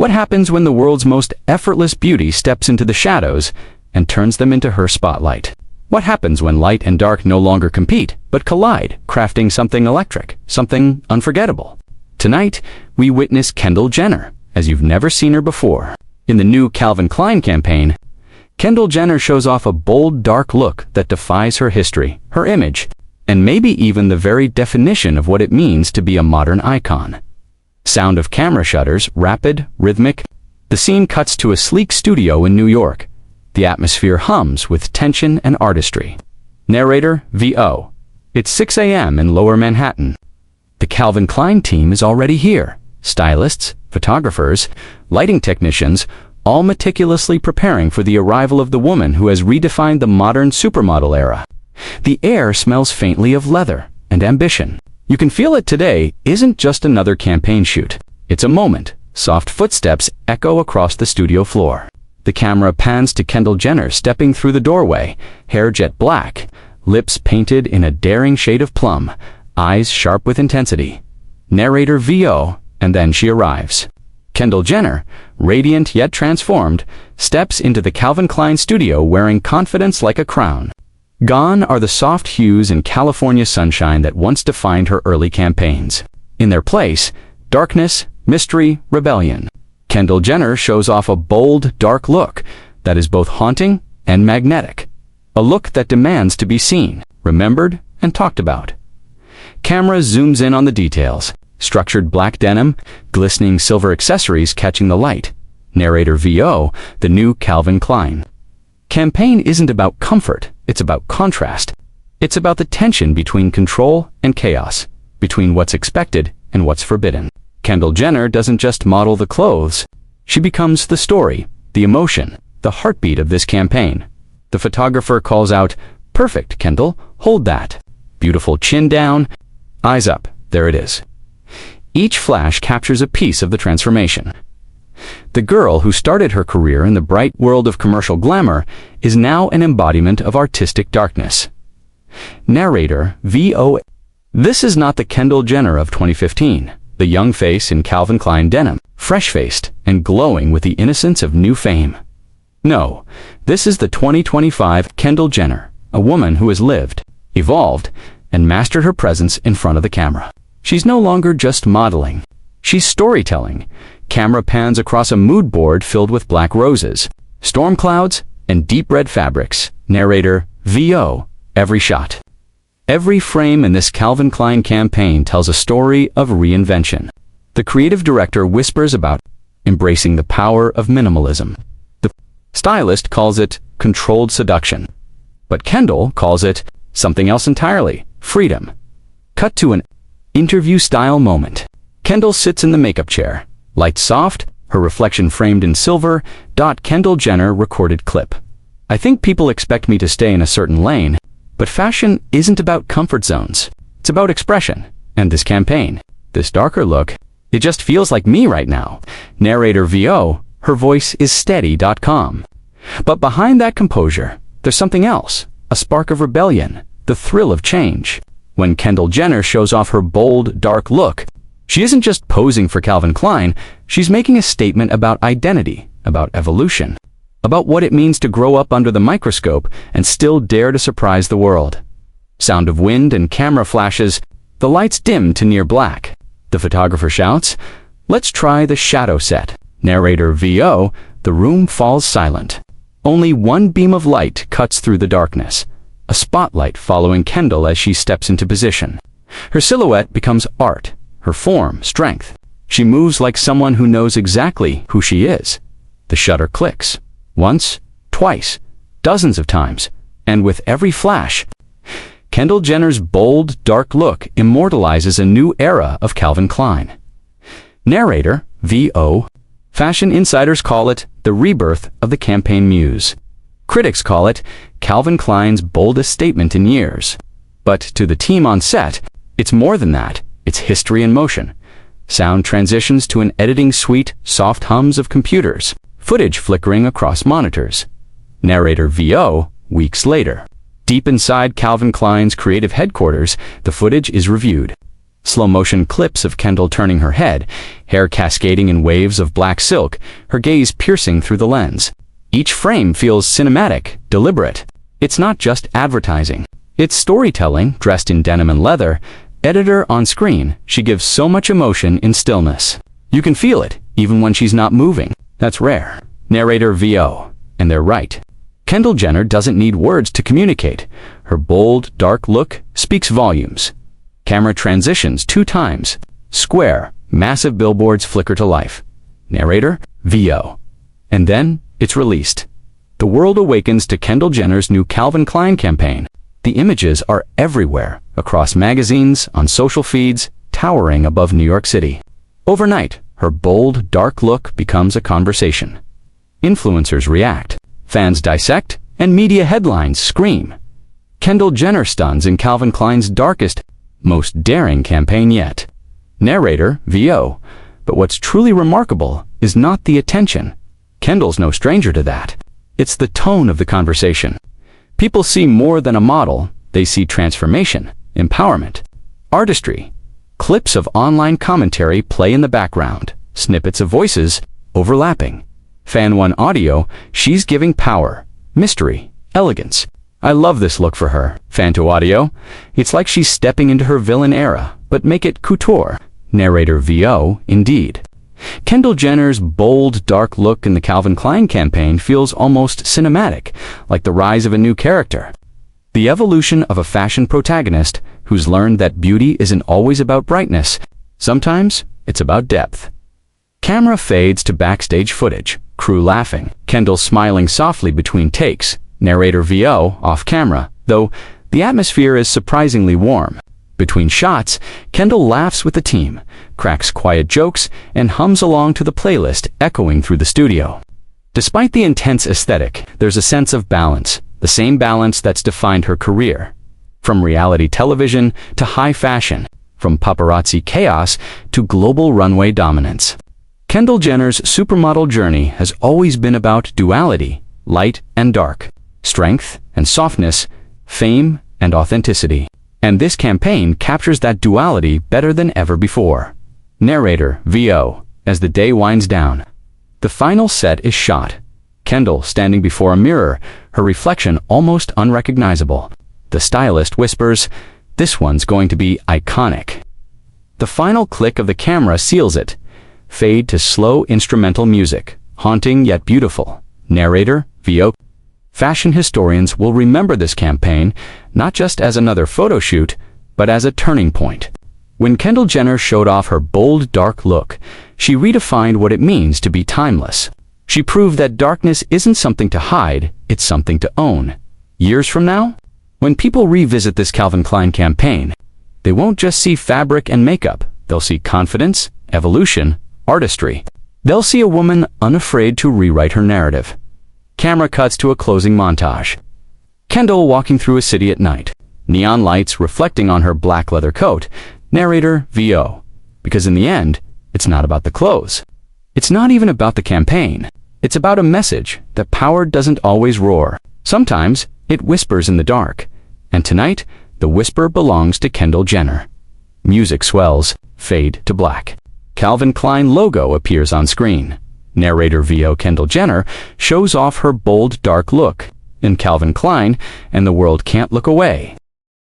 What happens when the world's most effortless beauty steps into the shadows and turns them into her spotlight? What happens when light and dark no longer compete, but collide, crafting something electric, something unforgettable? Tonight, we witness Kendall Jenner, as you've never seen her before. In the new Calvin Klein campaign, Kendall Jenner shows off a bold, dark look that defies her history, her image, and maybe even the very definition of what it means to be a modern icon. Sound of camera shutters, rapid, rhythmic. The scene cuts to a sleek studio in New York. The atmosphere hums with tension and artistry. Narrator, V.O. It's 6 a.m. in Lower Manhattan. The Calvin Klein team is already here. Stylists, photographers, lighting technicians, all meticulously preparing for the arrival of the woman who has redefined the modern supermodel era. The air smells faintly of leather and ambition. You can feel it today isn't just another campaign shoot. It's a moment. Soft footsteps echo across the studio floor. The camera pans to Kendall Jenner stepping through the doorway, hair jet black, lips painted in a daring shade of plum, eyes sharp with intensity. Narrator V.O., and then she arrives. Kendall Jenner, radiant yet transformed, steps into the Calvin Klein studio wearing confidence like a crown. Gone are the soft hues and California sunshine that once defined her early campaigns. In their place, darkness, mystery, rebellion. Kendall Jenner shows off a bold, dark look that is both haunting and magnetic. A look that demands to be seen, remembered, and talked about. Camera zooms in on the details. Structured black denim, glistening silver accessories catching the light. Narrator V.O., the new Calvin Klein. Campaign isn't about comfort, it's about contrast. It's about the tension between control and chaos, between what's expected and what's forbidden. Kendall Jenner doesn't just model the clothes. She becomes the story, the emotion, the heartbeat of this campaign. The photographer calls out, "Perfect, Kendall, hold that." Beautiful chin down, eyes up, there it is. Each flash captures a piece of the transformation. The girl who started her career in the bright world of commercial glamour is now an embodiment of artistic darkness. Narrator V.O. This is not the Kendall Jenner of 2015, the young face in Calvin Klein denim, fresh-faced and glowing with the innocence of new fame. No, this is the 2025 Kendall Jenner, a woman who has lived, evolved, and mastered her presence in front of the camera. She's no longer just modeling. She's storytelling. Camera pans across a mood board filled with black roses, storm clouds, and deep red fabrics. Narrator V.O. Every shot. Every frame in this Calvin Klein campaign tells a story of reinvention. The creative director whispers about embracing the power of minimalism. The stylist calls it controlled seduction. But Kendall calls it something else entirely, freedom. Cut to an interview-style moment. Kendall sits in the makeup chair, lights soft, her reflection framed in silver. Kendall Jenner recorded clip. I think people expect me to stay in a certain lane, but fashion isn't about comfort zones. It's about expression. And this campaign, this darker look, it just feels like me right now. Narrator V.O., her voice is steady.com. But behind that composure, there's something else, a spark of rebellion, the thrill of change. When Kendall Jenner shows off her bold, dark look, she isn't just posing for Calvin Klein, she's making a statement about identity, about evolution, about what it means to grow up under the microscope and still dare to surprise the world. Sound of wind and camera flashes, the lights dim to near black. The photographer shouts, "Let's try the shadow set." Narrator V.O., the room falls silent. Only one beam of light cuts through the darkness, a spotlight following Kendall as she steps into position. Her silhouette becomes art, her form, strength. She moves like someone who knows exactly who she is. The shutter clicks. Once, twice, dozens of times, and with every flash, Kendall Jenner's bold, dark look immortalizes a new era of Calvin Klein. Narrator V.O. Fashion insiders call it the rebirth of the campaign muse. Critics call it Calvin Klein's boldest statement in years. But to the team on set, it's more than that. It's history in motion. Sound transitions to an editing suite, soft hums of computers, footage flickering across monitors. Narrator V.O. Weeks later. Deep inside Calvin Klein's creative headquarters, the footage is reviewed. Slow-motion clips of Kendall turning her head, hair cascading in waves of black silk, her gaze piercing through the lens. Each frame feels cinematic, deliberate. It's not just advertising. It's storytelling dressed in denim and leather. Editor on screen, she gives so much emotion in stillness. You can feel it, even when she's not moving. That's rare. Narrator VO. And they're right. Kendall Jenner doesn't need words to communicate. Her bold, dark look speaks volumes. Camera transitions 2 times. Square, massive billboards flicker to life. Narrator VO. And then, it's released. The world awakens to Kendall Jenner's new Calvin Klein campaign. The images are everywhere, across magazines, on social feeds, towering above New York City. Overnight, her bold, dark look becomes a conversation. Influencers react, fans dissect, and media headlines scream. Kendall Jenner stuns in Calvin Klein's darkest, most daring campaign yet. Narrator VO. But what's truly remarkable is not the attention. Kendall's no stranger to that. It's the tone of the conversation. People see more than a model. They see transformation, empowerment, artistry. Clips of online commentary play in the background, snippets of voices overlapping. Fan 1 audio, she's giving power, mystery, elegance. I love this look for her. Fan 2 audio, it's like she's stepping into her villain era, but make it couture. Narrator VO, indeed. Kendall Jenner's bold, dark look in the Calvin Klein campaign feels almost cinematic, like the rise of a new character. The evolution of a fashion protagonist who's learned that beauty isn't always about brightness. Sometimes it's about depth. Camera fades to backstage footage, crew laughing, Kendall smiling softly between takes, narrator VO off camera, though the atmosphere is surprisingly warm. Between shots, Kendall laughs with the team, cracks quiet jokes, and hums along to the playlist echoing through the studio. Despite the intense aesthetic, there's a sense of balance, the same balance that's defined her career. From reality television to high fashion, from paparazzi chaos to global runway dominance. Kendall Jenner's supermodel journey has always been about duality, light and dark, strength and softness, fame and authenticity. And this campaign captures that duality better than ever before. Narrator VO. As the day winds down, the final set is shot. Kendall standing before a mirror, her reflection almost unrecognizable. The stylist whispers, "This one's going to be iconic." The final click of the camera seals it. Fade to slow instrumental music, haunting yet beautiful. Narrator VO. Fashion historians will remember this campaign not just as another photo shoot, but as a turning point. When Kendall Jenner showed off her bold, dark look, she redefined what it means to be timeless. She proved that darkness isn't something to hide, it's something to own. Years from now, when people revisit this Calvin Klein campaign, they won't just see fabric and makeup, they'll see confidence, evolution, artistry. They'll see a woman unafraid to rewrite her narrative. Camera cuts to a closing montage. Kendall walking through a city at night, neon lights reflecting on her black leather coat. Narrator VO. Because in the end, it's not about the clothes. It's not even about the campaign. It's about a message that power doesn't always roar. Sometimes it whispers in the dark. And tonight, the whisper belongs to Kendall Jenner. Music swells, fade to black. Calvin Klein logo appears on screen. Narrator VO. Kendall Jenner shows off her bold, dark look in Calvin Klein, and the world can't look away.